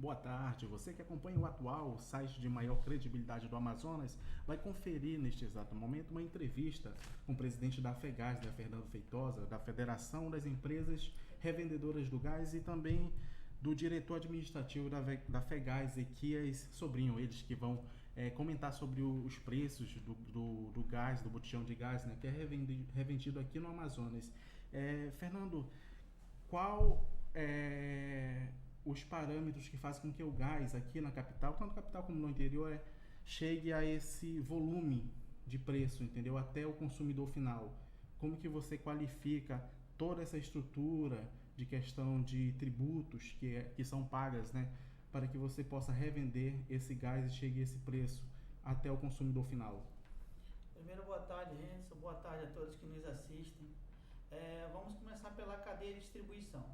Boa tarde, você que acompanha o atual site de maior credibilidade do Amazonas vai conferir neste exato momento uma entrevista com o presidente da FEGAS, Fernando Feitosa, da Federação das Empresas Revendedoras do Gás e também do diretor administrativo da FEGAS, Equias Sobrinho, eles que vão comentar sobre os preços do gás, do botijão de gás, né, que é revendido aqui no Amazonas. Fernando, qual os parâmetros que fazem com que o gás aqui na capital, tanto na capital como no interior, chegue a esse volume de preço, entendeu? Até o consumidor final. Como que você qualifica toda essa estrutura de questão de tributos que são pagas, né? Para que você possa revender esse gás e chegue a esse preço até o consumidor final. Primeiro, boa tarde, Renzo. Boa tarde a todos que nos assistem. Vamos começar pela cadeia de distribuição.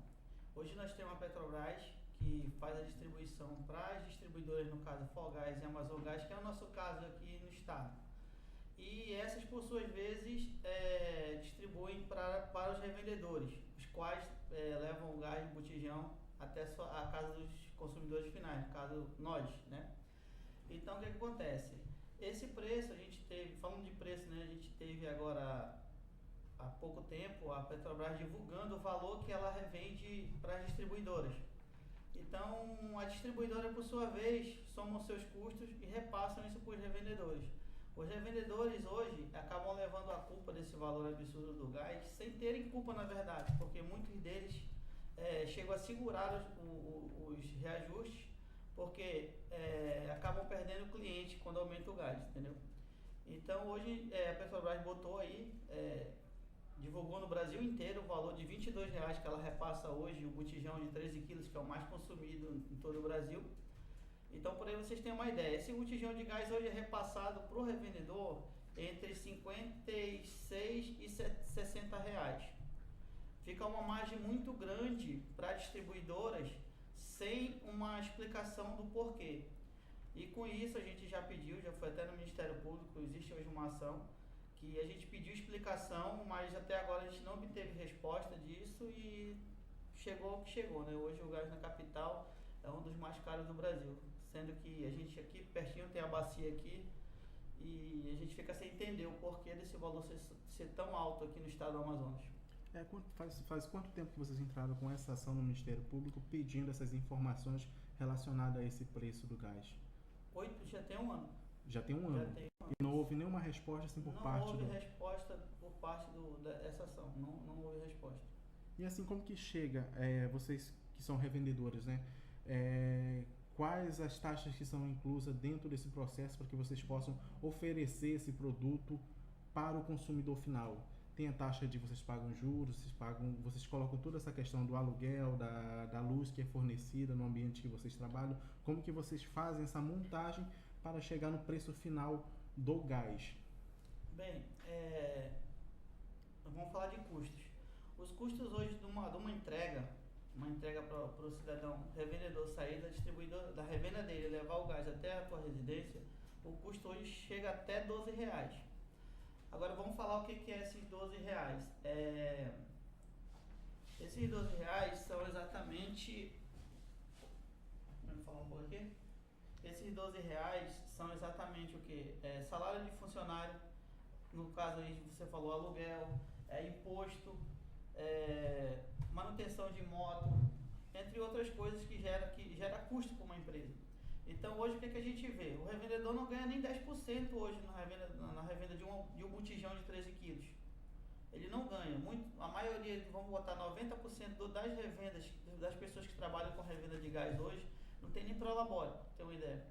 Hoje nós temos a Petrobras, que faz a distribuição para as distribuidoras, no caso Fogás e Amazongás, que é o nosso caso aqui no estado. E essas, por suas vezes, distribuem para os revendedores, os quais levam o gás de botijão até a casa dos consumidores finais, no caso nós, né? Então, o que acontece? Esse preço, a gente teve, falando de preço, né, a gente teve agora, há pouco tempo, a Petrobras divulgando o valor que ela revende para as distribuidoras. Então, a distribuidora, por sua vez, soma os seus custos e repassam isso para os revendedores. Os revendedores hoje acabam levando a culpa desse valor absurdo do gás, sem terem culpa na verdade, porque muitos deles chegam a segurar os reajustes, porque acabam perdendo o cliente quando aumenta o gás, entendeu? Então hoje a Petrobras botou aí, divulgou no Brasil inteiro o valor de R$ 22 que ela repassa hoje, o botijão de 13 quilos, que é o mais consumido em todo o Brasil. Então, por aí vocês têm uma ideia. Esse botijão de gás hoje é repassado para o revendedor entre 56 e 60 reais. Fica uma margem muito grande para distribuidoras sem uma explicação do porquê. E com isso a gente já pediu, já foi até no Ministério Público, existe hoje uma ação que a gente pediu explicação, mas até agora a gente não obteve resposta disso e chegou o que chegou, né? Hoje o gás na capital é um dos mais caros do Brasil, sendo que a gente aqui pertinho tem a bacia aqui e a gente fica sem entender o porquê desse valor ser tão alto aqui no estado do Amazonas. Faz quanto tempo que vocês entraram com essa ação no Ministério Público pedindo essas informações relacionadas a esse preço do gás? Já tem um ano. Já tem um ano. E não houve nenhuma resposta assim por parte Não houve resposta por parte dessa ação, não houve resposta. E assim, como que chega, vocês que são revendedores, né? Quais as taxas que são inclusas dentro desse processo para que vocês possam oferecer esse produto para o consumidor final? Tem a taxa de vocês pagam juros, vocês colocam toda essa questão do aluguel, da luz que é fornecida no ambiente que vocês trabalham. Como que vocês fazem essa montagem para chegar no preço final do gás? Bem, vamos falar de custos. Os custos hoje de uma entrega para o cidadão revendedor sair da distribuidora, da revenda dele, levar o gás até a tua residência, o custo hoje chega até R$ 12. Agora vamos falar o que é esses R$ 12. Esses R$ 12 são exatamente... Vamos falar um pouco aqui? Esses R$ 12 são exatamente o que? Salário de funcionário, no caso aí você falou aluguel, imposto, manutenção de moto, entre outras coisas que gera custo para uma empresa. Então hoje o que a gente vê? O revendedor não ganha nem 10% hoje na revenda de um botijão de 13 quilos. Ele não ganha. A maioria, vamos botar 90% das revendas, das pessoas que trabalham com revenda de gás hoje, não tem nem prolabore, pra ter uma ideia.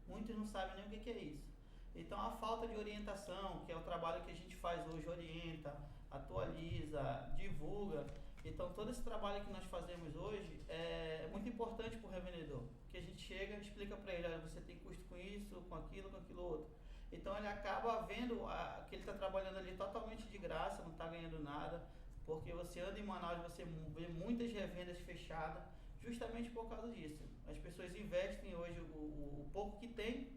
Muitos não sabem nem o que é isso. Então a falta de orientação, que é o trabalho que a gente faz hoje, orienta, atualiza, divulga. Então todo esse trabalho que nós fazemos hoje é muito importante para o revendedor, porque a gente chega e explica para ele, olha, você tem custo com isso, com aquilo outro. Então ele acaba vendo que ele está trabalhando ali totalmente de graça, não está ganhando nada, porque você anda em Manaus, você vê muitas revendas fechadas, justamente por causa disso. As pessoas investem hoje o pouco que tem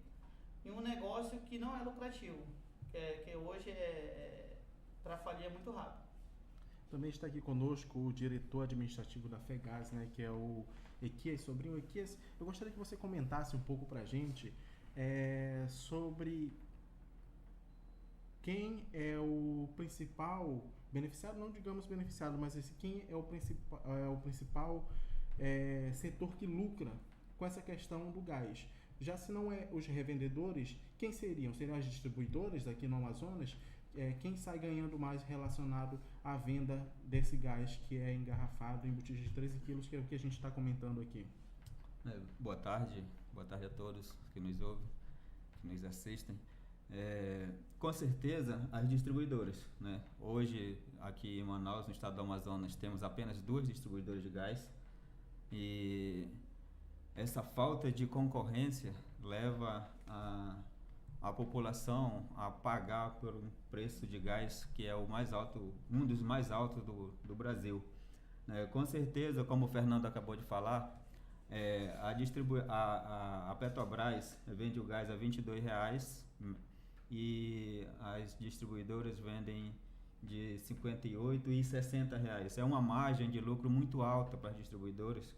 em um negócio que não é lucrativo, que hoje para falir é muito rápido. Também está aqui conosco o diretor administrativo da FEGAS, né, que é o Equias Sobrinho. Equias, eu gostaria que você comentasse um pouco para a gente sobre quem é o principal beneficiado, não digamos beneficiado, mas quem é o principal setor que lucra com essa questão do gás. Já se não é os revendedores, quem seriam? Seriam as distribuidoras aqui no Amazonas? Quem sai ganhando mais relacionado à venda desse gás que é engarrafado em botijas de 13 quilos, que é o que a gente está comentando aqui? Boa tarde a todos que nos ouvem, que nos assistem. Com certeza, as distribuidoras, né? Hoje, aqui em Manaus, no estado do Amazonas, temos apenas 2 distribuidoras de gás e essa falta de concorrência leva a população a pagar por um preço de gás que é o mais alto, um dos mais altos do Brasil. Com certeza, como o Fernando acabou de falar, a Petrobras vende o gás a R$22 e as distribuidoras vendem de R$58 e R$60. É uma margem de lucro muito alta para as distribuidoras,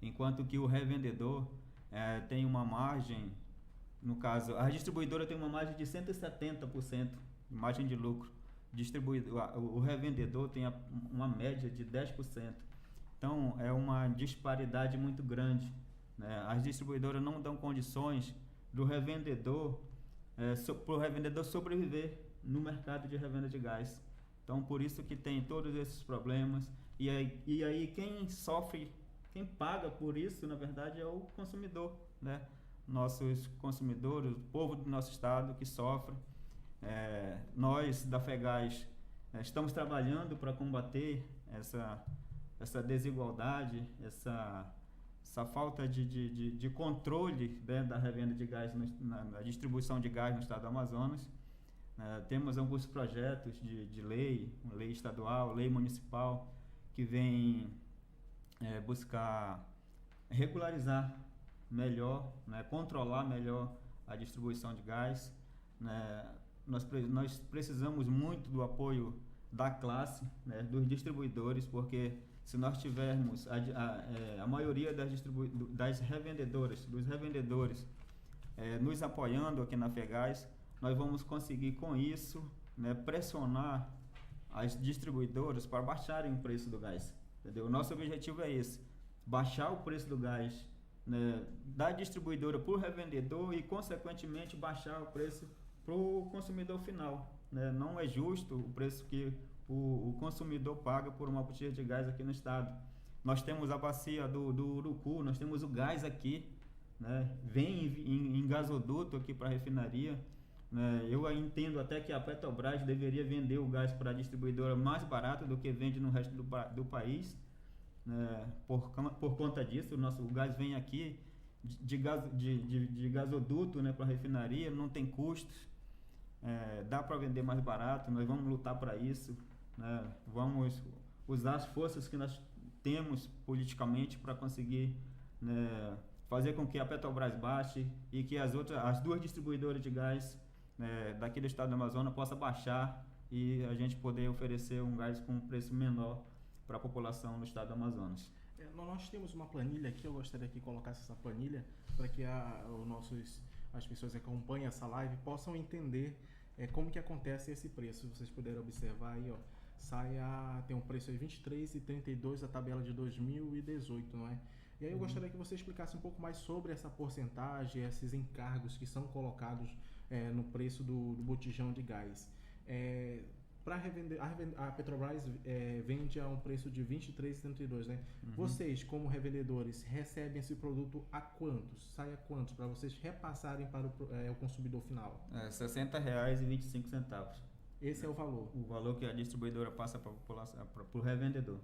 enquanto que o revendedor tem uma margem, no caso, a distribuidora tem uma margem de 170% de margem de lucro, o revendedor tem uma média de 10%. Então, é uma disparidade muito grande, né? As distribuidoras não dão condições do revendedor, para o revendedor sobreviver no mercado de revenda de gás. Então, por isso que tem todos esses problemas. E aí quem sofre, quem paga por isso, na verdade, é o consumidor, né? Nossos consumidores, o povo do nosso estado que sofre. Nós, da FEGAS, estamos trabalhando para combater essa desigualdade, essa falta de controle, né, da revenda de gás, na distribuição de gás no estado do Amazonas. Temos alguns projetos de lei estadual, lei municipal, que vem buscar regularizar melhor, né, controlar melhor a distribuição de gás, né. Nós precisamos muito do apoio da classe, né, dos distribuidores, porque se nós tivermos a maioria das revendedoras, dos revendedores nos apoiando aqui na FEGAS, nós vamos conseguir com isso, né, pressionar as distribuidoras para baixarem o preço do gás. Entendeu? O nosso objetivo é esse, baixar o preço do gás, né, da distribuidora para o revendedor e, consequentemente, baixar o preço para o consumidor final, né? Não é justo o preço que o consumidor paga por uma botija de gás aqui no estado. Nós temos a bacia do Urucu, nós temos o gás aqui, né? Vem em gasoduto aqui para a refinaria, né? Eu entendo até que a Petrobras deveria vender o gás para a distribuidora mais barato do que vende no resto do país, né? Por conta disso, o gás vem aqui de gasoduto, né, para a refinaria, não tem custos, dá para vender mais barato. Nós vamos lutar para isso, né? Vamos usar as forças que nós temos politicamente para conseguir, né, fazer com que a Petrobras baixe e que as 2 distribuidoras de gás, daqui do estado do Amazonas possa baixar e a gente poder oferecer um gás com um preço menor para a população no estado do Amazonas. Nós temos uma planilha aqui, eu gostaria que colocasse essa planilha para que as pessoas que acompanham essa live possam entender como que acontece esse preço. Se vocês puderem observar aí, ó, tem um preço de R$23,32 a tabela de 2018, não é? E aí eu gostaria que você explicasse um pouco mais sobre essa porcentagem, esses encargos que são colocados no preço do botijão de gás. Para revender, a Petrobras vende a um preço de R$23,32, né? Uhum. Vocês, como revendedores, recebem esse produto a quantos? Sai a quantos para vocês repassarem para o consumidor final? R$60,25. Esse é o valor? O valor que a distribuidora passa para a população, para o revendedor.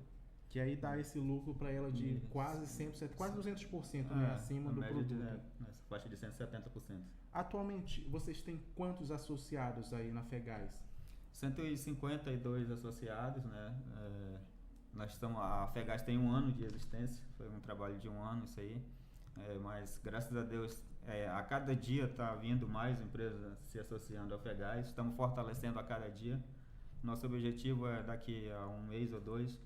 Que aí dá esse lucro para ela de quase 100%, quase 200%, né, acima do produto. Nessa faixa de 170%. Atualmente, vocês têm quantos associados aí na FEGAS? 152 associados, né? A FEGAS tem 1 ano de existência, foi um trabalho de 1 ano isso aí, mas graças a Deus a cada dia está vindo mais empresas se associando à FEGAS, estamos fortalecendo a cada dia, Nosso objetivo é daqui a um mês ou dois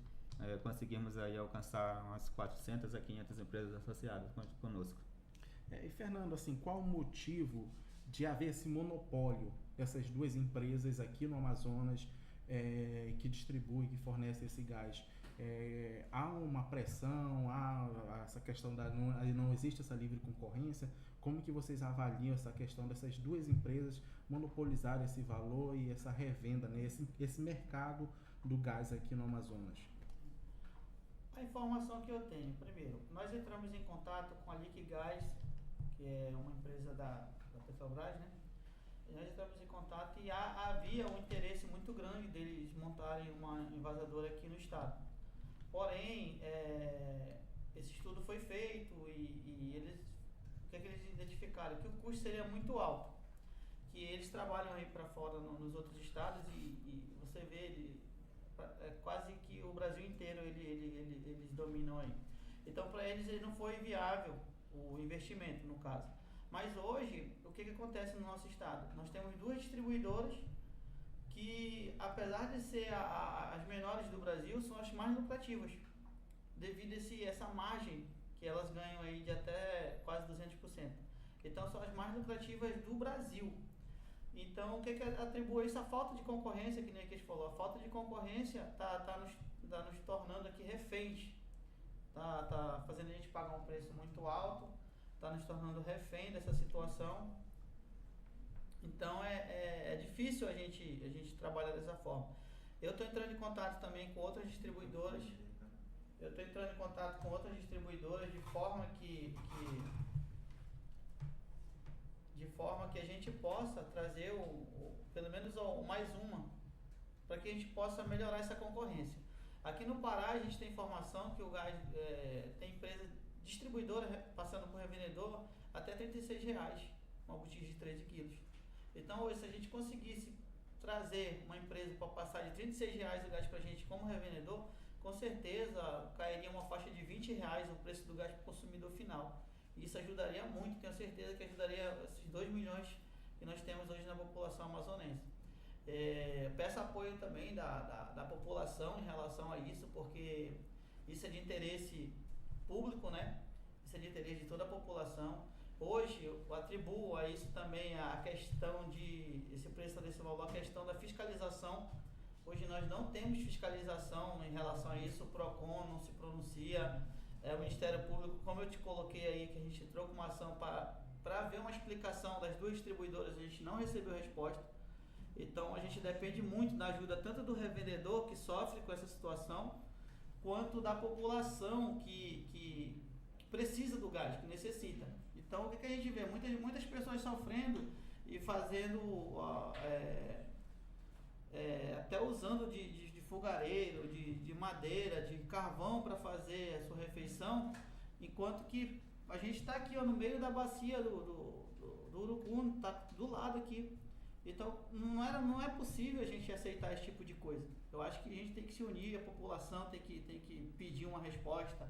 conseguirmos aí alcançar umas 400 a 500 empresas associadas conosco. E Fernando, assim, qual o motivo de haver esse monopólio dessas duas empresas aqui no Amazonas que distribuem, que fornecem esse gás? Há uma pressão, há essa questão não existe essa livre concorrência? Como que vocês avaliam essa questão dessas duas empresas monopolizarem esse valor e essa revenda, né? esse mercado do gás aqui no Amazonas? A informação que eu tenho, primeiro, nós entramos em contato com a Liquigás, que é uma empresa da Petrobras, né? E nós entramos em contato e havia um interesse muito grande deles montarem uma envasadora aqui no estado. Porém, esse estudo foi feito e eles, o que é que eles identificaram? Que o custo seria muito alto, que eles trabalham aí para fora nos outros estados e você vê, quase que o Brasil inteiro eles dominam aí. Então, para eles não foi viável o investimento, no caso. Mas hoje, o que acontece no nosso estado? Nós temos duas distribuidoras que, apesar de ser as menores do Brasil, são as mais lucrativas, devido a essa margem que elas ganham aí de até quase 200%. Então, são as mais lucrativas do Brasil. Então, o que atribui isso? A falta de concorrência, que nem a gente falou. A falta de concorrência tá nos tornando aqui reféns. Tá fazendo a gente pagar um preço muito alto, tá nos tornando refém dessa situação. Então, é difícil a gente trabalhar dessa forma. Eu estou entrando em contato também com outras distribuidoras. De forma que a gente possa trazer pelo menos mais uma, para que a gente possa melhorar essa concorrência. Aqui no Pará a gente tem informação que o gás tem empresa distribuidora passando por revendedor até R$36, uma botija de 13 quilos. Então hoje, se a gente conseguisse trazer uma empresa para passar de R$36 o gás para a gente como revendedor, com certeza cairia uma faixa de R$20 o preço do gás para o consumidor final. Isso ajudaria muito, tenho certeza que ajudaria esses 2 milhões que nós temos hoje na população amazonense. Peço apoio também da população em relação a isso, porque isso é de interesse público, né? Isso é de interesse de toda a população. Hoje eu atribuo a isso também a questão esse preço desse valor, a questão da fiscalização. Hoje nós não temos fiscalização em relação a isso, o PROCON não se pronuncia. O Ministério Público, como eu te coloquei aí, que a gente entrou com uma ação para ver uma explicação das duas distribuidoras, a gente não recebeu resposta. Então a gente depende muito da ajuda tanto do revendedor que sofre com essa situação, quanto da população que precisa do gás, que necessita. Então o que a gente vê? Muitas pessoas sofrendo e fazendo, até usando de fogareiro, de madeira, de carvão para fazer a sua refeição, enquanto que a gente está aqui no meio da bacia do Urucum, está do lado aqui. Então não é possível a gente aceitar esse tipo de coisa. Eu acho que a gente tem que se unir, a população tem que pedir uma resposta.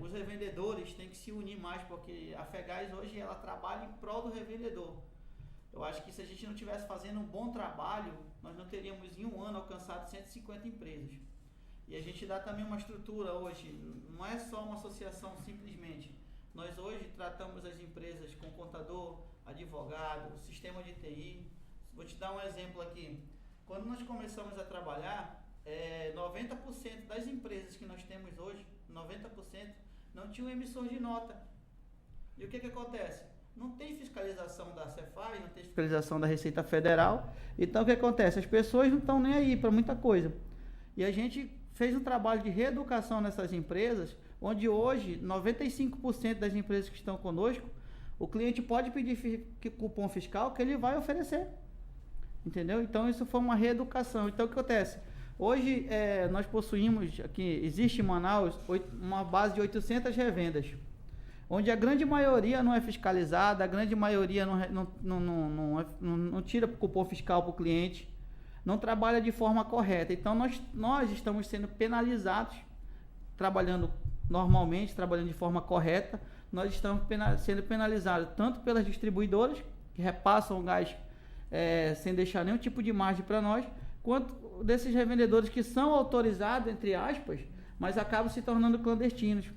Os revendedores têm que se unir mais, porque a FEGAS hoje ela trabalha em prol do revendedor. Eu acho que se a gente não estivesse fazendo um bom trabalho, nós não teríamos em um ano alcançado 150 empresas. E a gente dá também uma estrutura hoje, não é só uma associação simplesmente. Nós hoje tratamos as empresas com contador, advogado, sistema de TI. Vou te dar um exemplo aqui. Quando nós começamos a trabalhar, 90% das empresas que nós temos hoje, 90%, não tinham emissor de nota. E o que acontece? Não tem fiscalização da Cefaz, não tem fiscalização da Receita Federal. Então o que acontece? As pessoas não estão nem aí para muita coisa. E a gente fez um trabalho de reeducação nessas empresas, onde hoje 95% das empresas que estão conosco, o cliente pode pedir cupom fiscal que ele vai oferecer. Entendeu? Então isso foi uma reeducação. Então o que acontece? Hoje nós possuímos, aqui existe em Manaus, uma base de 800 revendas, onde a grande maioria não é fiscalizada, a grande maioria não tira cupom fiscal para o cliente, não trabalha de forma correta. Então nós estamos sendo penalizados, trabalhando normalmente, trabalhando de forma correta, nós estamos sendo penalizados tanto pelas distribuidoras, que repassam o gás sem deixar nenhum tipo de margem para nós, quanto desses revendedores que são autorizados, entre aspas, mas acabam se tornando clandestinos,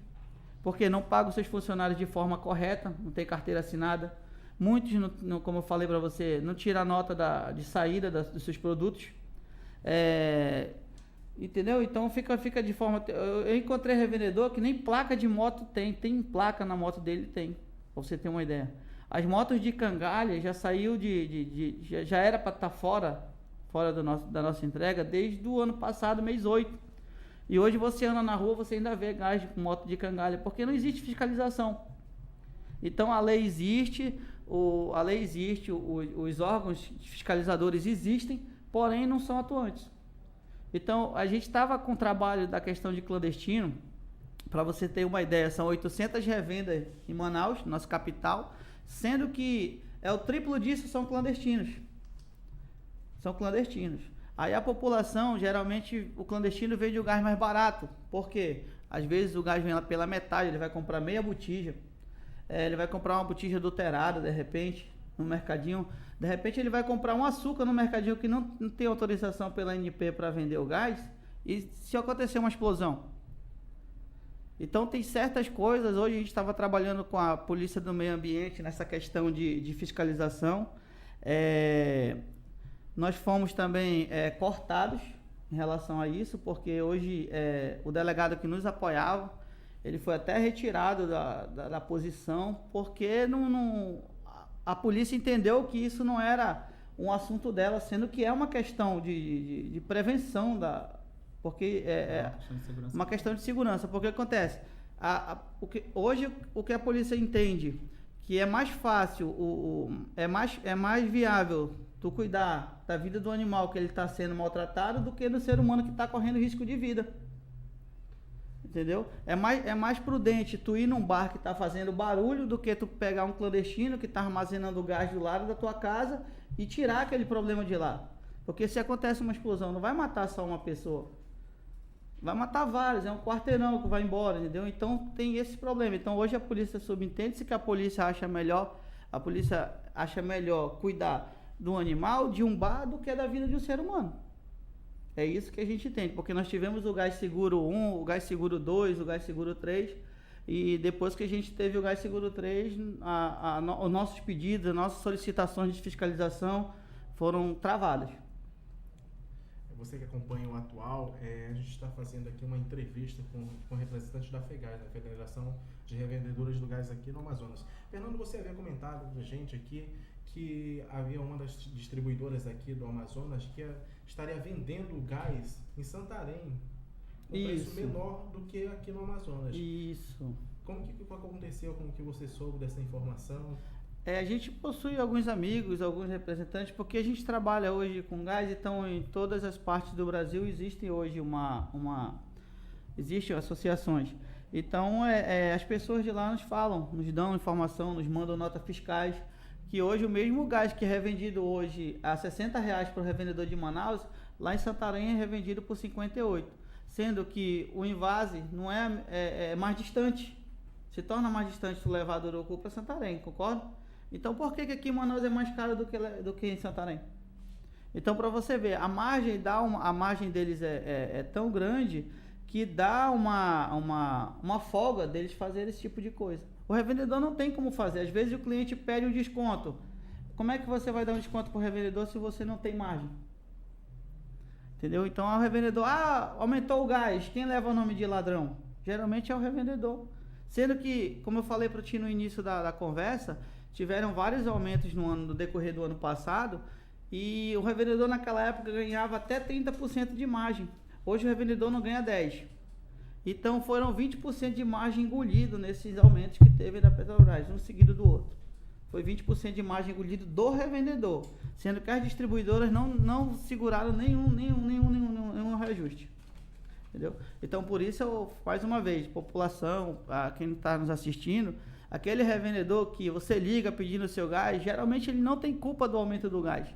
porque não pagam seus funcionários de forma correta, não tem carteira assinada. Muitos, como eu falei para você, não tiram a nota de saída dos seus produtos. Entendeu? Então fica de forma... Eu encontrei revendedor que nem placa de moto tem placa na moto dele, tem, pra você ter uma ideia. As motos de cangalha já saiu já era para estar fora da nossa entrega desde o ano passado, mês 8. E hoje você anda na rua, você ainda vê gás com moto de cangalha, porque não existe fiscalização. Então a lei existe, os órgãos fiscalizadores existem, porém não são atuantes. Então, a gente estava com o trabalho da questão de clandestino, para você ter uma ideia, são 800 revendas em Manaus, nossa capital, sendo que o triplo disso são clandestinos. São clandestinos. Aí a população, geralmente, o clandestino vende o gás mais barato. Por quê? Às vezes o gás vem pela metade, ele vai comprar meia botija, ele vai comprar uma botija adulterada, de repente, no mercadinho. De repente ele vai comprar um açúcar no mercadinho que não tem autorização pela ANP para vender o gás, e se acontecer uma explosão. Então tem certas coisas, hoje a gente estava trabalhando com a Polícia do Meio Ambiente nessa questão de fiscalização. Nós fomos também cortados em relação a isso, porque hoje o delegado que nos apoiava, ele foi até retirado da posição, porque a polícia entendeu que isso não era um assunto dela, sendo que é uma questão de prevenção, porque uma questão de segurança. Porque acontece, hoje o que a polícia entende, que é mais fácil, é mais viável tu cuidar da vida do animal que ele está sendo maltratado do que do ser humano que está correndo risco de vida. Entendeu? É mais prudente tu ir num bar que tá fazendo barulho do que tu pegar um clandestino que tá armazenando gás do lado da tua casa e tirar aquele problema de lá. Porque se acontece uma explosão, não vai matar só uma pessoa. Vai matar vários, é um quarteirão que vai embora, entendeu? Então tem esse problema. Então hoje a polícia subentende-se que a polícia acha melhor cuidar do animal, de um bar, do que da vida de um ser humano. É isso que a gente tem, porque nós tivemos o Gás Seguro 1, o Gás Seguro 2, o Gás Seguro 3, e depois que a gente teve o Gás Seguro 3, os nossos pedidos, as nossas solicitações de fiscalização foram travadas. Você que acompanha o Atual, a gente está fazendo aqui uma entrevista com representantes da FEGAS, da Federação de Revendedoras do Gás aqui no Amazonas. Fernando, você havia comentado com a gente aqui que havia uma das distribuidoras aqui do Amazonas que estaria vendendo gás em Santarém com preço menor do que aqui no Amazonas. Isso. Como que aconteceu? Como que você soube dessa informação? A gente possui alguns amigos, alguns representantes, porque a gente trabalha hoje com gás, então em todas as partes do Brasil existem hoje existem associações. Então as pessoas de lá nos falam, nos dão informação, nos mandam notas fiscais, que hoje o mesmo gás que é revendido hoje a R$60 para o revendedor de Manaus, lá em Santarém é revendido por 58, sendo que o invase não é mais distante, se torna mais distante tu levar do Urucu para Santarém, concorda? Então por que aqui em Manaus é mais caro do que em Santarém? Então para você ver, a margem deles é tão grande que dá uma folga deles fazerem esse tipo de coisa. O revendedor não tem como fazer. Às vezes o cliente pede um desconto. Como é que você vai dar um desconto para o revendedor se você não tem margem? Entendeu? Então o revendedor, aumentou o gás. Quem leva o nome de ladrão? Geralmente é o revendedor. Sendo que, como eu falei para ti no início da conversa, tiveram vários aumentos no decorrer do ano passado e o revendedor naquela época ganhava até 30% de margem. Hoje o revendedor não ganha 10%. Então foram 20% de margem engolido nesses aumentos que teve da Petrobras, um seguido do outro. Foi 20% de margem engolido do revendedor, sendo que as distribuidoras não seguraram nenhum reajuste. Entendeu? Então por isso, mais uma vez, população, quem está nos assistindo, aquele revendedor que você liga pedindo o seu gás, geralmente ele não tem culpa do aumento do gás.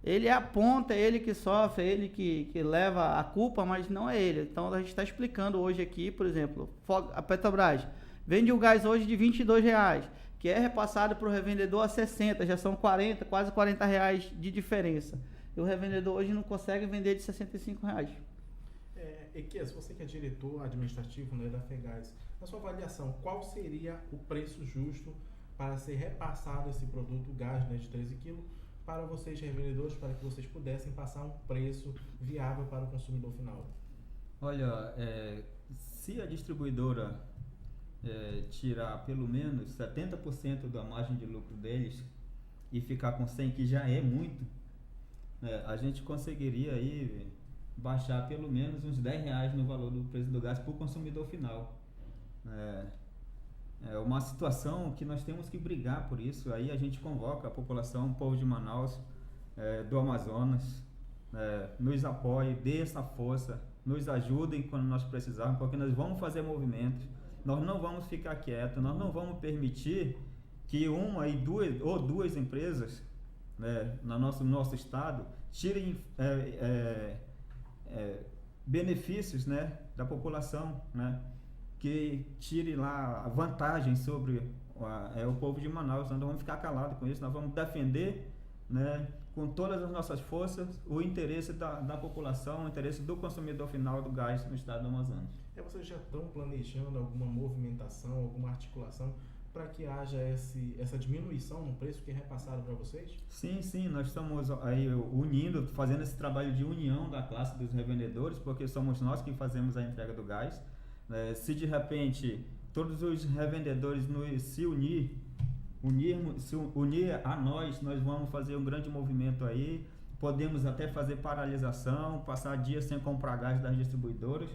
Ele aponta, é ele que sofre, é ele que leva a culpa, mas não é ele. Então a gente está explicando hoje aqui, por exemplo, a Petrobras vende o gás hoje de R$22, que é repassado para o revendedor a 60, já são 40, quase R$40 de diferença. E o revendedor hoje não consegue vender de R$65. Equias, você que é diretor administrativo, né, da FEGAS, na sua avaliação, qual seria o preço justo para ser repassado esse produto gás, né, de 13 kg para vocês revendedores, para que vocês pudessem passar um preço viável para o consumidor final? Olha, se a distribuidora tirar pelo menos 70% da margem de lucro deles e ficar com 100, que já é muito, a gente conseguiria aí baixar pelo menos uns R$10 no valor do preço do gás para o consumidor final. É uma situação que nós temos que brigar por isso. Aí a gente convoca a população, o povo de Manaus, do Amazonas, nos apoie, dê essa força, nos ajudem quando nós precisarmos, porque nós vamos fazer movimentos, nós não vamos ficar quietos, nós não vamos permitir que uma e duas empresas, no nosso estado tirem benefícios, da população, que tire lá a vantagem sobre o povo de Manaus. Nós não vamos ficar calados com isso, nós vamos defender, com todas as nossas forças, o interesse da população, o interesse do consumidor final do gás no estado do Amazonas. Vocês já estão planejando alguma movimentação, alguma articulação para que haja essa diminuição no preço que é repassado para vocês? Sim, nós estamos aí unindo, fazendo esse trabalho de união da classe dos revendedores, porque somos nós que fazemos a entrega do gás. Se de repente todos os revendedores se unir a nós vamos fazer um grande movimento aí. Podemos até fazer paralisação, passar dias sem comprar gás das distribuidoras,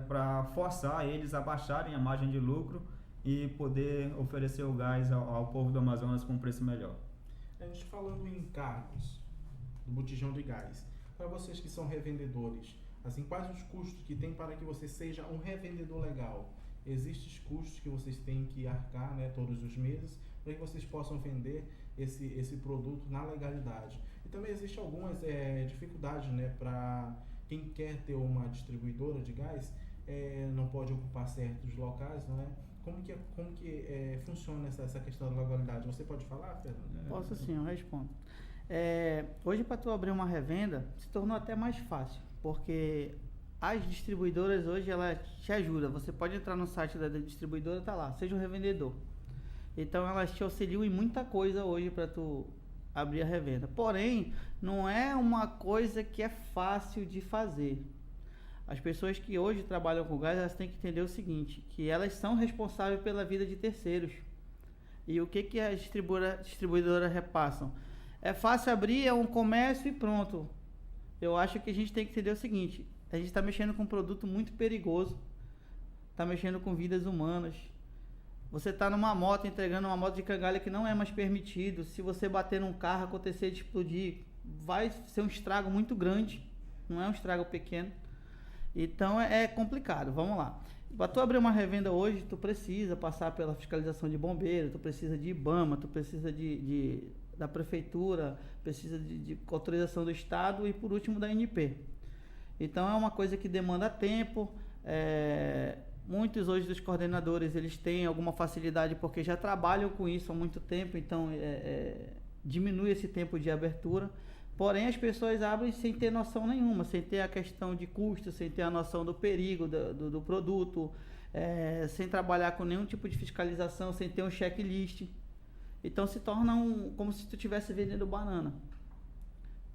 para forçar eles a baixarem a margem de lucro e poder oferecer o gás ao povo do Amazonas com um preço melhor. A gente falando em encargos do botijão de gás, para vocês que são revendedores, assim, quais os custos que tem para que você seja um revendedor legal? Existem custos que vocês têm que arcar, todos os meses, para que vocês possam vender esse produto na legalidade. E também existem algumas dificuldades, para quem quer ter uma distribuidora de gás, não pode ocupar certos locais, Como que funciona essa questão da legalidade? Você pode falar, Fernando? Posso sim, eu respondo. Hoje, para tu abrir uma revenda, se tornou até mais fácil, porque as distribuidoras hoje, ela te ajuda. Você pode entrar no site da distribuidora, tá lá, seja um revendedor. Então, elas te auxiliam em muita coisa hoje para tu abrir a revenda. Porém, não é uma coisa que é fácil de fazer. As pessoas que hoje trabalham com gás, elas têm que entender o seguinte, que elas são responsáveis pela vida de terceiros. E o que as distribuidoras repassam? É fácil abrir, é um comércio e pronto. Eu acho que a gente tem que entender o seguinte, a gente está mexendo com um produto muito perigoso, está mexendo com vidas humanas. Você está numa moto, entregando uma moto de cangalha que não é mais permitido. Se você bater num carro, acontecer de explodir, vai ser um estrago muito grande, não é um estrago pequeno. Então é complicado, vamos lá. Para tu abrir uma revenda hoje, tu precisa passar pela fiscalização de bombeiro, tu precisa de IBAMA, tu precisa da prefeitura, precisa de autorização do estado e por último da ANP. Então é uma coisa que demanda tempo. Muitos hoje dos coordenadores, eles têm alguma facilidade porque já trabalham com isso há muito tempo, então diminui esse tempo de abertura. Porém, as pessoas abrem sem ter noção nenhuma, sem ter a questão de custo, sem ter a noção do perigo do produto, sem trabalhar com nenhum tipo de fiscalização, sem ter um checklist. Então, se torna como se tu estivesse vendendo banana.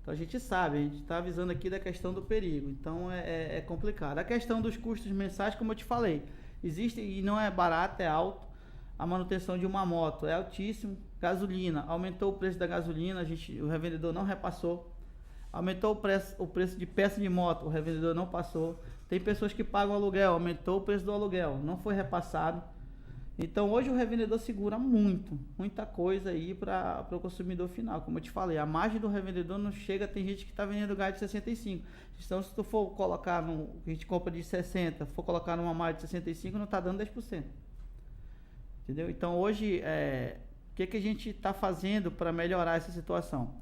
Então, a gente sabe, a gente está avisando aqui da questão do perigo. Então, é complicado. A questão dos custos mensais, como eu te falei, existe e não é barato, é alto. A manutenção de uma moto é altíssimo. Gasolina, aumentou o preço da gasolina, o revendedor não repassou. Aumentou o preço de peça de moto, o revendedor não passou. Tem pessoas que pagam aluguel, aumentou o preço do aluguel, não foi repassado. Então hoje o revendedor segura muita coisa aí para o consumidor final. Como eu te falei, a margem do revendedor não chega, tem gente que está vendendo gás de 65. Então se tu for colocar, a gente compra de 60, for colocar numa margem de 65, não está dando 10%. Entendeu? Então hoje, o que a gente está fazendo para melhorar essa situação?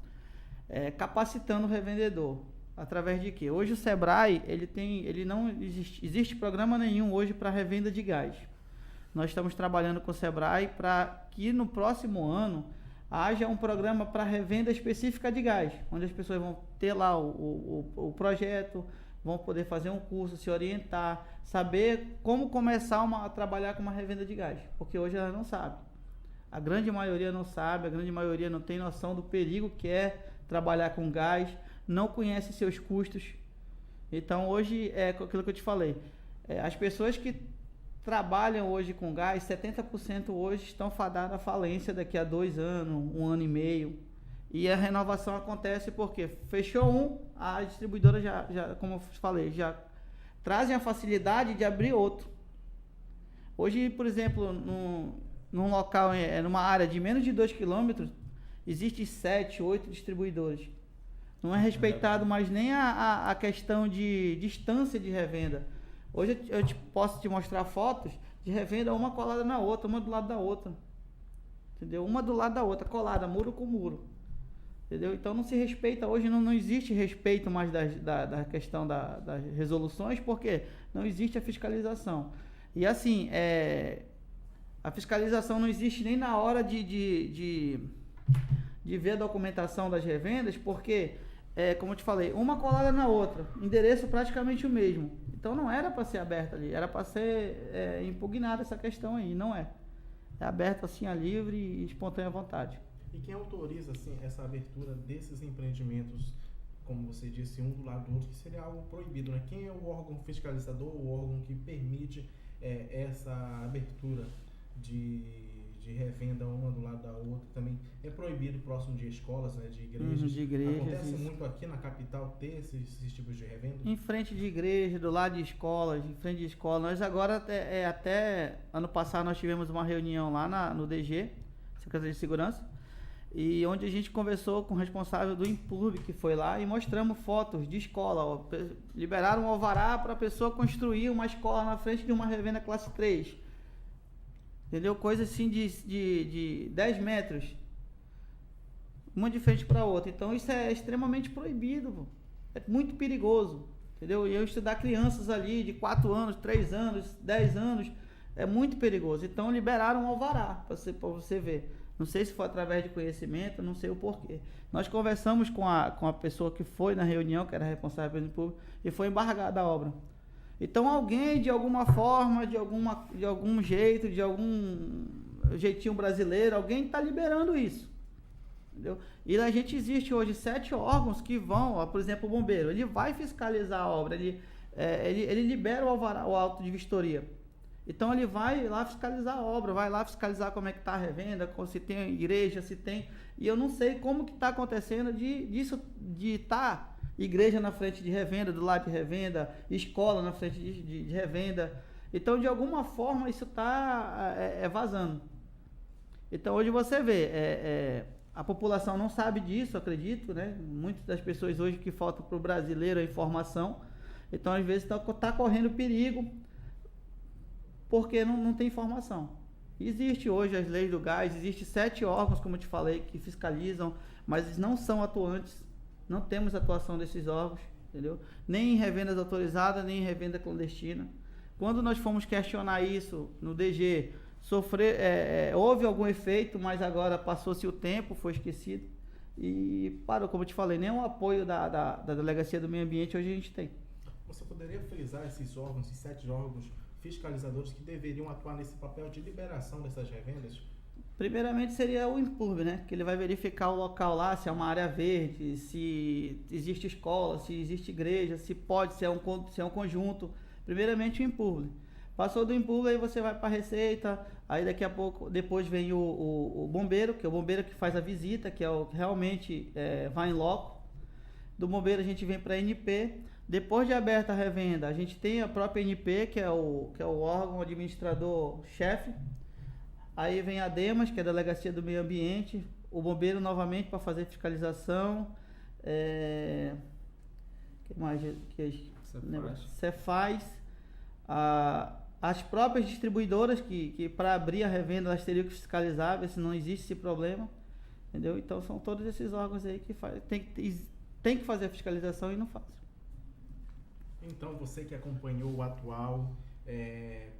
Capacitando o revendedor. Através de quê? Hoje o Sebrae, não existe programa nenhum hoje para revenda de gás. Nós estamos trabalhando com o Sebrae para que no próximo ano haja um programa para revenda específica de gás, onde as pessoas vão ter lá o projeto, vão poder fazer um curso, se orientar, saber como começar a trabalhar com uma revenda de gás, porque hoje elas não sabem. A grande maioria não sabe, a grande maioria não tem noção do perigo que é trabalhar com gás, não conhece seus custos. Então hoje é aquilo que eu te falei, as pessoas que trabalham hoje com gás, 70% hoje estão fadadas à falência daqui a 2 anos, 1 ano e meio. E a renovação acontece porque fechou a distribuidora já, como eu falei, já trazem a facilidade de abrir outro. Hoje, por exemplo, num local, numa área de menos de 2 km, existe 7, 8 distribuidores. Não é respeitado mais nem a questão de distância de revenda. Hoje eu posso te mostrar fotos de revenda, uma colada na outra, uma do lado da outra. Entendeu? Uma do lado da outra, colada, muro com muro. Entendeu? Então não se respeita, hoje não existe respeito mais da questão das resoluções, porque não existe a fiscalização. E assim, a fiscalização não existe nem na hora de ver a documentação das revendas, porque, como eu te falei, uma colada na outra, endereço praticamente o mesmo. Então não era para ser aberta ali, era para ser impugnada essa questão aí, não é. É aberto assim a livre e espontânea vontade. E quem autoriza assim, essa abertura desses empreendimentos, como você disse, um do lado do outro, que seria algo proibido, né? Quem é o órgão fiscalizador, o órgão que permite essa abertura de revenda uma do lado da outra? Também é proibido próximo de escolas, né, de igrejas. De igrejas. Acontece isso. muito aqui na capital ter esses tipos de revenda? Em frente de igreja, do lado de escolas, em frente de escola. Nós agora, até ano passado, nós tivemos uma reunião lá no DG, Secretaria de Segurança, e onde a gente conversou com o responsável do Impurb, que foi lá, e mostramos fotos de escola. Ó, liberaram um alvará para a pessoa construir uma escola na frente de uma revenda classe 3. Entendeu? Coisa assim de 10 metros. Uma de frente para outra. Então isso é extremamente proibido. Pô. É muito perigoso. Entendeu? E eu estudar crianças ali de 4 anos, 3 anos, 10 anos, é muito perigoso. Então liberaram um alvará para você ver. Não sei se foi através de conhecimento, não sei o porquê. Nós conversamos com a pessoa que foi na reunião, que era responsável pelo público, e foi embargada a obra. Então alguém, de alguma forma, de algum jeito, de algum jeitinho brasileiro, alguém está liberando isso. Entendeu? E a gente existe hoje 7 órgãos que vão, ó, por exemplo, o bombeiro, ele vai fiscalizar a obra, ele libera o alvará, o auto de vistoria. Então ele vai lá fiscalizar a obra, vai lá fiscalizar como é que está a revenda, se tem igreja, se tem... E eu não sei como que está acontecendo de estar igreja na frente de revenda, do lado de revenda, escola na frente de revenda. Então, de alguma forma, isso está vazando. Então, hoje você vê, a população não sabe disso, acredito, né? Muitas das pessoas hoje que faltam para o brasileiro a informação. Então, às vezes, está correndo perigo porque não tem informação. Existe hoje as leis do gás, existe 7 órgãos, como eu te falei, que fiscalizam, mas eles não são atuantes, não temos atuação desses órgãos, entendeu? Nem em revendas autorizadas, nem em revenda clandestina. Quando nós fomos questionar isso no DG, houve algum efeito, mas agora passou-se o tempo, foi esquecido e parou, como eu te falei, nenhum apoio da Delegacia do Meio Ambiente hoje a gente tem. Você poderia frisar esses órgãos, esses 7 órgãos fiscalizadores que deveriam atuar nesse papel de liberação dessas revendas? Primeiramente seria o Impurb, né? Que ele vai verificar o local lá, se é uma área verde, se existe escola, se existe igreja, se é um conjunto. Primeiramente o Impurb. Passou do Impurb, aí você vai para a Receita, aí daqui a pouco, depois vem o bombeiro, que é o bombeiro que faz a visita, que é o que realmente vai em loco. Do bombeiro a gente vem para a NP. Depois de aberta a revenda, a gente tem a própria NP, que é o órgão administrador-chefe. Aí vem a DEMAS, que é a Delegacia do Meio Ambiente, o bombeiro novamente para fazer fiscalização. Que mais? Cefaz. As próprias distribuidoras que para abrir a revenda elas teriam que fiscalizar, ver se não existe esse problema. Entendeu? Então são todos esses órgãos aí que tem que fazer a fiscalização e não fazem. Então, você que acompanhou o Atual,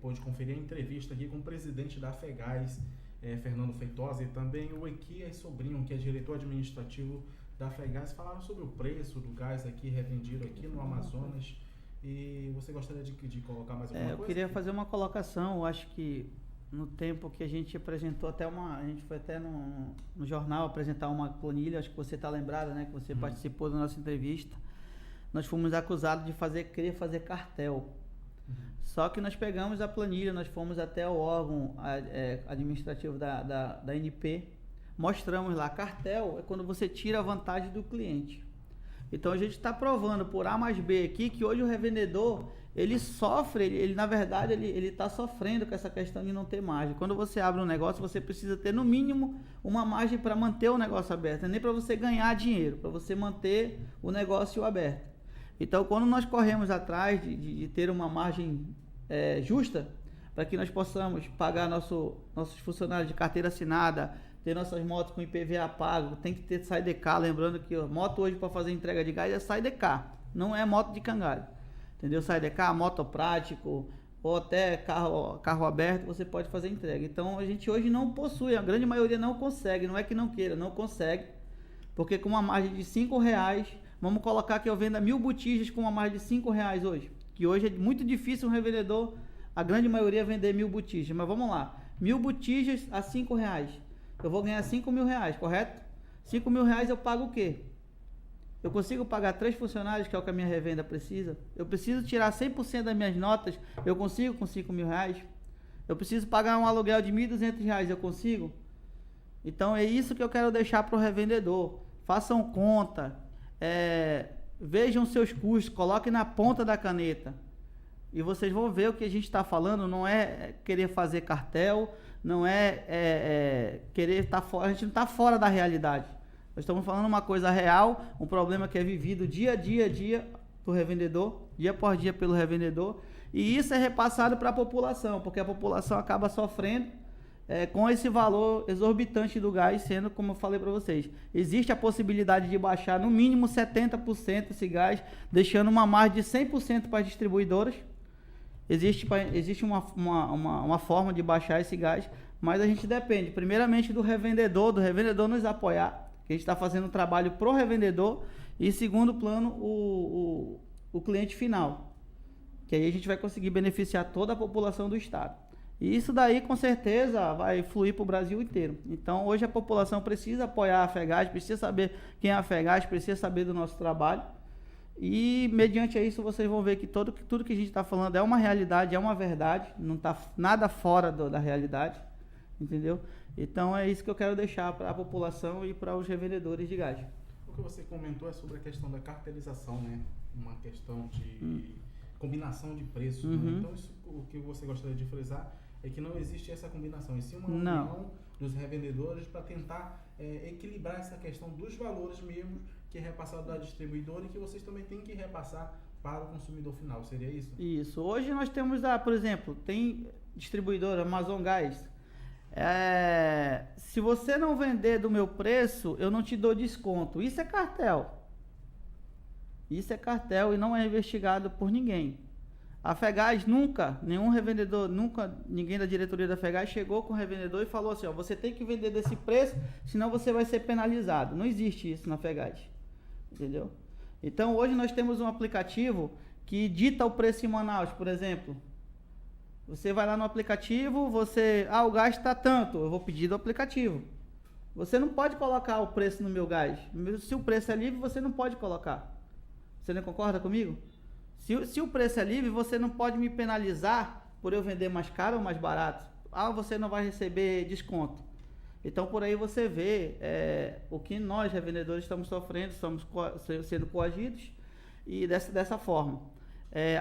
pôde conferir a entrevista aqui com o presidente da FEGAS, Fernando Feitosa, e também o Equias Sobrinho, que é diretor administrativo da FEGAS, falaram sobre o preço do gás aqui revendido aqui no Amazonas. E você gostaria de colocar mais alguma coisa? Eu queria fazer uma colocação. Eu acho que no tempo que a gente apresentou a gente foi até no jornal apresentar uma planilha, acho que você está lembrada, né? Que você participou da nossa entrevista. Nós fomos acusados de querer fazer cartel. Só que nós pegamos a planilha, nós fomos até o órgão administrativo da ANP, mostramos lá, cartel é quando você tira a vantagem do cliente. Então a gente está provando por A mais B aqui que hoje o revendedor, ele sofre, ele na verdade ele está sofrendo com essa questão de não ter margem. Quando você abre um negócio, você precisa ter no mínimo uma margem para manter o negócio aberto, nem para você ganhar dinheiro, para você manter o negócio aberto. Então, quando nós corremos atrás de ter uma margem justa, para que nós possamos pagar nossos funcionários de carteira assinada, ter nossas motos com IPVA pago, tem que ter SAIDK, lembrando que a moto hoje para fazer entrega de gás é SAIDK, não é moto de cangalho, entendeu? SAIDK, moto prático, ou até carro aberto, você pode fazer entrega. Então, a gente hoje não possui, a grande maioria não consegue, não é que não queira, não consegue, porque com uma margem de R$5, vamos colocar que eu venda 1.000 botijas com uma margem de R$5 hoje, que hoje é muito difícil um revendedor, a grande maioria, vender 1.000 botijas, mas vamos lá, 1.000 botijas a R$5, eu vou ganhar R$5.000, correto? R$5.000 eu pago o quê? Eu consigo pagar 3 funcionários, que é o que a minha revenda precisa? Eu preciso tirar 100% das minhas notas, eu consigo com R$5.000? Eu preciso pagar um aluguel de R$1.200, eu consigo? Então é isso que eu quero deixar para o revendedor. Façam conta, vejam seus custos, coloquem na ponta da caneta. E vocês vão ver o que a gente está falando, não é querer fazer cartel, não é querer estar fora, a gente não está fora da realidade. Nós estamos falando uma coisa real, um problema que é vivido dia a dia do revendedor, dia após dia pelo revendedor, e isso é repassado para a população, porque a população acaba sofrendo com esse valor exorbitante do gás, sendo, como eu falei para vocês, existe a possibilidade de baixar no mínimo 70% esse gás, deixando uma margem de 100% para as distribuidoras. Existe uma forma de baixar esse gás, mas a gente depende primeiramente do revendedor nos apoiar, que a gente está fazendo um trabalho pro revendedor, e segundo plano o cliente final, que aí a gente vai conseguir beneficiar toda a população do estado. E isso daí com certeza vai fluir para o Brasil inteiro. Então hoje a população precisa apoiar a FEGAS, precisa saber quem é a FEGAS, precisa saber do nosso trabalho. E mediante isso vocês vão ver que tudo que a gente está falando é uma realidade, é uma verdade, não está nada fora da realidade, entendeu? Então é isso que eu quero deixar para a população e para os revendedores de gás. O que você comentou é sobre a questão da cartelização, né? Uma questão de combinação de preços, né? Então isso, o que você gostaria de frisar é que não existe essa combinação, e sim uma união dos revendedores para tentar equilibrar essa questão dos valores mesmo, que é repassado da distribuidora e que vocês também têm que repassar para o consumidor final, seria isso? Isso. Hoje nós temos, por exemplo, tem distribuidora Amazon Gás. Se você não vender do meu preço, eu não te dou desconto. Isso é cartel. Isso é cartel e não é investigado por ninguém. A FEGAS nenhum revendedor, ninguém da diretoria da FEGAS chegou com o revendedor e falou assim, você tem que vender desse preço, senão você vai ser penalizado. Não existe isso na FEGAS, entendeu? Então hoje nós temos um aplicativo que dita o preço em Manaus, por exemplo. Você vai lá no aplicativo, o gás está tanto, eu vou pedir do aplicativo. Você não pode colocar o preço no meu gás. Se o preço é livre, você não pode colocar. Você não concorda comigo? Se o preço é livre, você não pode me penalizar por eu vender mais caro ou mais barato. Você não vai receber desconto. Então, por aí você vê o que nós, revendedores, estamos sofrendo, estamos sendo coagidos e dessa forma.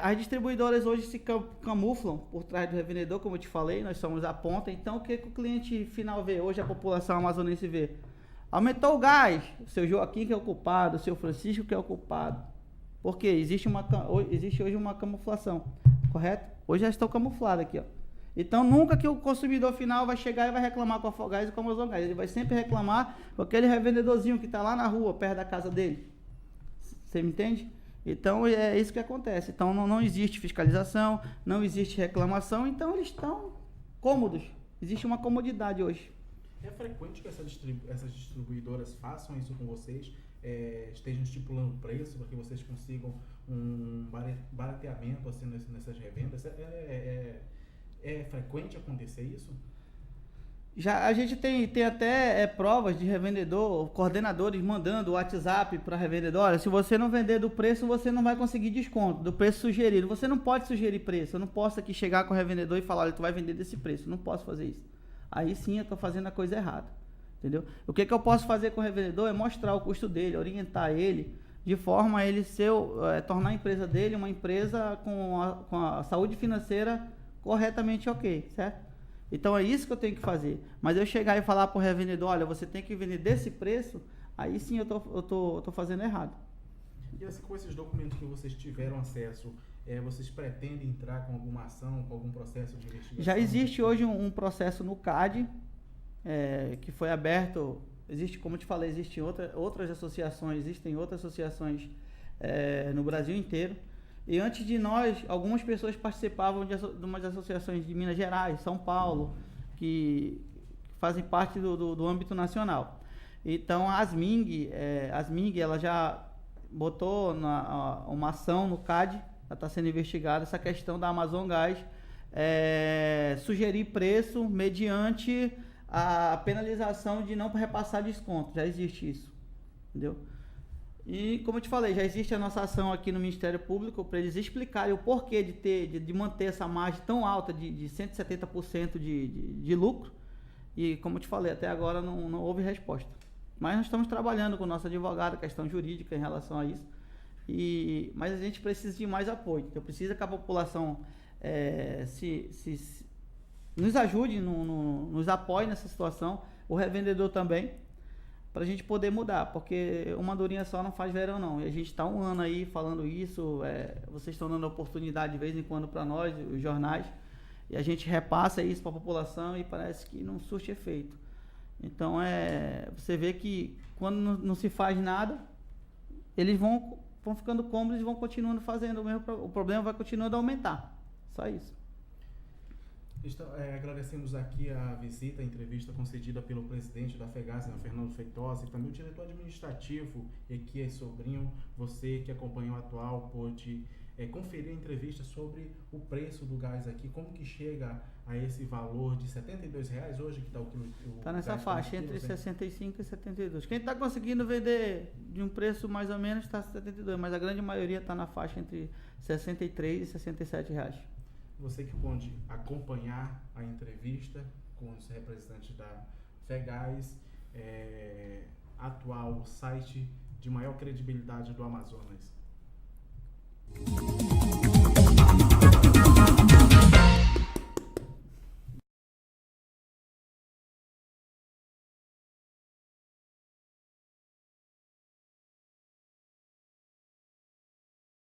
As distribuidoras hoje se camuflam por trás do revendedor, como eu te falei, nós somos a ponta. Então, o que o cliente final vê? Hoje a população amazonense vê. Aumentou o gás, o seu Joaquim que é o culpado, o seu Francisco que é o culpado. Porque existe hoje uma camuflação, correto? Hoje já estão camuflados aqui, ó. Então, nunca que o consumidor final vai chegar e vai reclamar com a Afogás e com a Amazon Gás. Ele vai sempre reclamar com aquele revendedorzinho que está lá na rua, perto da casa dele. Você me entende? Então, é isso que acontece. Então, não existe fiscalização, não existe reclamação. Então, eles estão cômodos, Existe uma comodidade hoje. É frequente que essas distribuidoras façam isso com vocês, estejam estipulando preço para que vocês consigam um barateamento assim, nessas revendas? É frequente acontecer isso? Já a gente tem até provas de revendedor, coordenadores mandando o WhatsApp para revendedor: olha, se você não vender do preço, você não vai conseguir desconto, do preço sugerido. Você não pode sugerir preço. Eu não posso aqui chegar com o revendedor e falar: olha, tu vai vender desse preço. Não posso fazer isso. Aí sim eu estou fazendo a coisa errada. Entendeu? O que eu posso fazer com o revendedor é mostrar o custo dele, orientar ele, de forma a ele tornar a empresa dele uma empresa com a saúde financeira corretamente ok, certo? Então é isso que eu tenho que fazer. Mas eu chegar e falar para o revendedor: olha, você tem que vender desse preço, aí sim eu tô fazendo errado. E assim, com esses documentos que vocês tiveram acesso, vocês pretendem entrar com alguma ação, com algum processo de investigação? Já existe hoje um processo no CAD, que foi aberto. Existe, como eu te falei, existem outras associações no Brasil inteiro. E antes de nós, algumas pessoas participavam de umas associações de Minas Gerais, São Paulo, que fazem parte do âmbito nacional. Então, a Asming, ela já botou uma ação no CAD, ela está sendo investigada, essa questão da Amazon Gás, sugerir preço mediante a penalização de não repassar desconto. Já existe isso, entendeu? E, como eu te falei, já existe a nossa ação aqui no Ministério Público para eles explicarem o porquê de manter essa margem tão alta de 170% de lucro. E, como eu te falei, até agora não houve resposta. Mas nós estamos trabalhando com o nosso advogado, questão jurídica em relação a isso. Mas a gente precisa de mais apoio. Então, precisa que a população nos ajude, nos apoie nessa situação. O revendedor também, para a gente poder mudar, porque uma andorinha só não faz verão não, e a gente está um ano aí falando isso, vocês estão dando oportunidade de vez em quando para nós, os jornais, e a gente repassa isso para a população e parece que não surte efeito. Então você vê que quando não se faz nada, eles vão ficando cômodos e vão continuando fazendo o mesmo, o problema vai continuando a aumentar, só isso. Agradecemos aqui a visita, a entrevista concedida pelo presidente da FEGAS, Fernando Feitosa, e também o diretor administrativo, Equias Sobrinho. Você que acompanha o Atual pôde conferir a entrevista sobre o preço do gás aqui, como que chega a esse valor de R$ 72 hoje, que está o quilo. Está nessa faixa, entre 65 e 72. Quem está conseguindo vender de um preço mais ou menos está 72, mas a grande maioria está na faixa entre 63 e 67 reais. Você que pode acompanhar a entrevista com os representantes da FEGAS, Atual, o site de maior credibilidade do Amazonas.